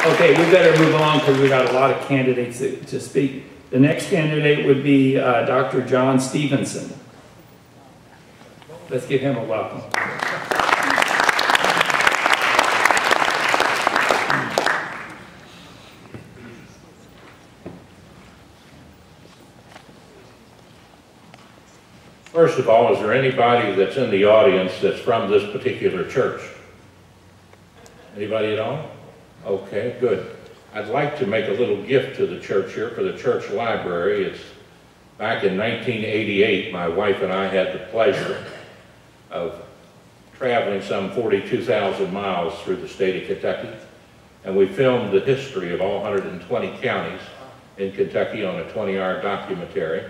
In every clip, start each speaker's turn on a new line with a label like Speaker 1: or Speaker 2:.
Speaker 1: Okay, we better move on because we got a lot of candidates to speak. The next candidate would be Dr. John Stephenson. Let's give him a welcome.
Speaker 2: First of all, is there anybody that's in the audience that's from this particular church? Anybody at all? Okay, good. I'd like to make a little gift to the church here for the church library. It's back in 1988, my wife and I had the pleasure of traveling some 42,000 miles through the state of Kentucky, and we filmed the history of all 120 counties in Kentucky on a 20-hour documentary,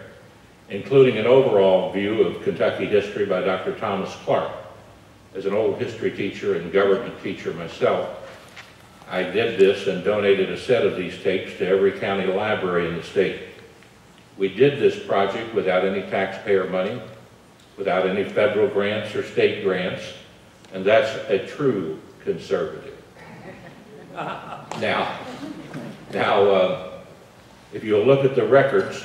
Speaker 2: including an overall view of Kentucky history by Dr. Thomas Clark. As an old history teacher and government teacher myself, I did this and donated a set of these tapes to every county library in the state. We did this project without any taxpayer money, without any federal grants or state grants, and that's a true conservative. Now, if you'll look at the records,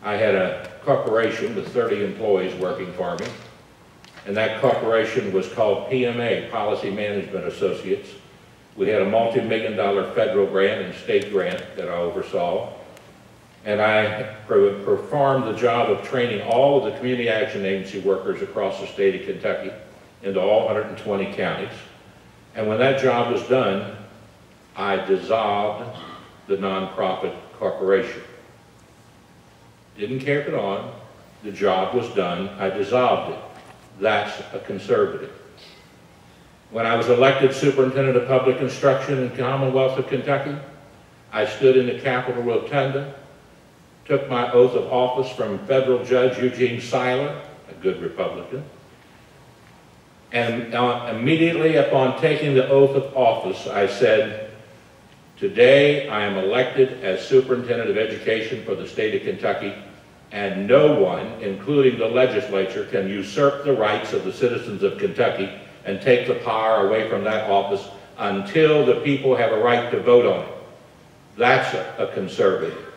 Speaker 2: I had a corporation with 30 employees working for me, and that corporation was called PMA, Policy Management Associates. We had a multi-million-dollar federal grant and state grant that I oversaw, and I performed the job of training all of the community action agency workers across the state of Kentucky into all 120 counties. And when that job was done, I dissolved the nonprofit corporation. Didn't carry it on. The job was done. I dissolved it. That's a conservative. When I was elected superintendent of public instruction in the Commonwealth of Kentucky, I stood in the Capitol Rotunda, took my oath of office from federal judge Eugene Seiler, a good Republican, and immediately upon taking the oath of office, I said, today I am elected as superintendent of education for the state of Kentucky, and no one, including the legislature, can usurp the rights of the citizens of Kentucky and take the power away from that office until the people have a right to vote on it. That's a conservative.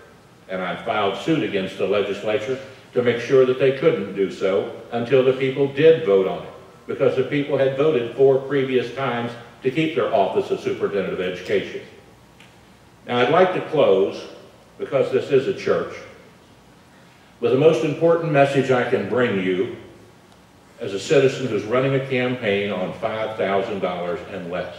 Speaker 2: And I filed suit against the legislature to make sure that they couldn't do so until the people did vote on it, because the people had voted 4 previous times to keep their office of superintendent of education. Now I'd like to close, because this is a church, with the most important message I can bring you as a citizen who's running a campaign on $5,000 and less.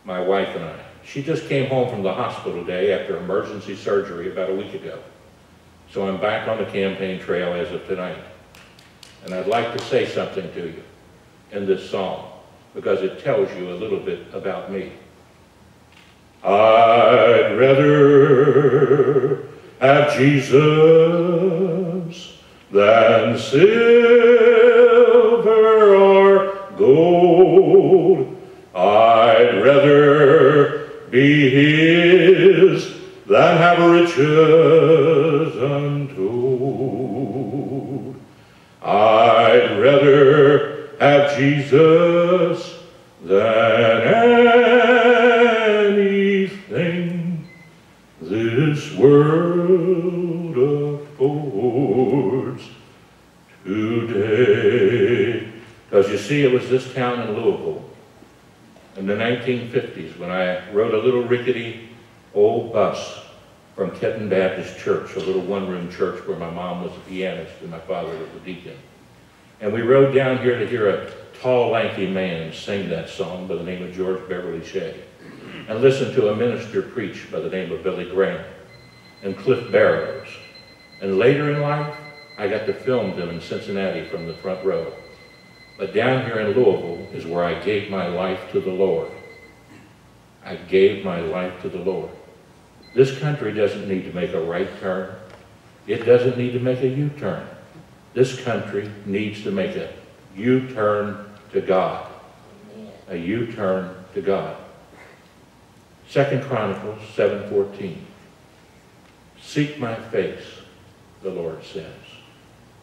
Speaker 2: My wife and I. She just came home from the hospital today after emergency surgery about a week ago. So I'm back on the campaign trail as of tonight. And I'd like to say something to you in this song, because it tells you a little bit about me. I'd rather have Jesus than silver or gold. I'd rather be his than have riches untold. I'd rather have Jesus than anything this world affords today. Because you see, it was this town in Louisville in the 1950s when I rode a little rickety old bus from Kenton Baptist Church, a little one-room church where my mom was a pianist and my father was a deacon. And we rode down here to hear a tall, lanky man sing that song by the name of George Beverly Shea, and listen to a minister preach by the name of Billy Graham and Cliff Barrows. And later in life, I got to film them in Cincinnati from the front row. But down here in Louisville is where I gave my life to the Lord. I gave my life to the Lord. This country doesn't need to make a right turn. It doesn't need to make a U-turn. This country needs to make a U-turn to God. A U-turn to God. 2 Chronicles 7:14. Seek my face, the Lord says.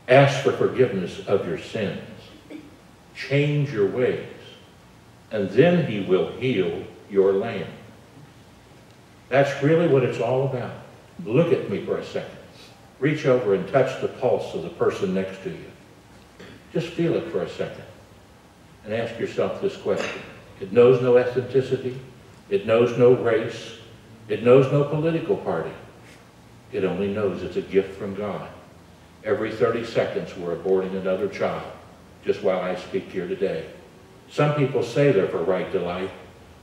Speaker 2: Ask for forgiveness of your sins. Change your ways, and then he will heal your land. That's really what it's all about. Look at me for a second. Reach over and touch the pulse of the person next to you. Just feel it for a second and ask yourself this question. It knows no ethnicity. It knows no race. It knows no political party. It only knows it's a gift from God. Every 30 seconds we're aborting another child, just while I speak here today. Some people say they're for right to life.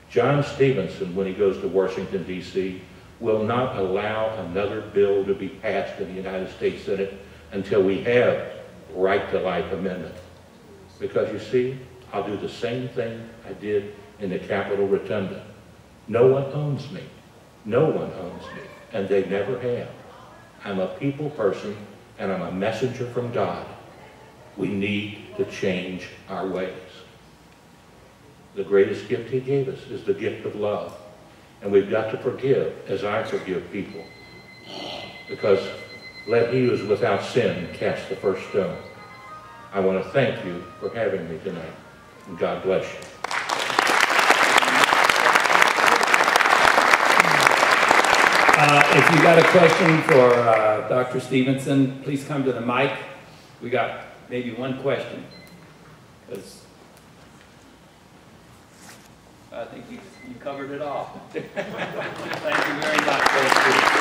Speaker 2: John Stephenson, when he goes to Washington, D.C., will not allow another bill to be passed in the United States Senate until we have right to life amendment. Because you see, I'll do the same thing I did in the Capitol Rotunda. No one owns me. No one owns me, and they never have. I'm a people person, and I'm a messenger from God. We need to change our ways. The greatest gift he gave us is the gift of love. And we've got to forgive as I forgive people. Because let he who is without sin cast the first stone. I want to thank you for having me tonight. And God bless you.
Speaker 1: If you got a question for Dr. Stephenson, please come to the mic. We got maybe one question. I think you covered it all. Thank you very much.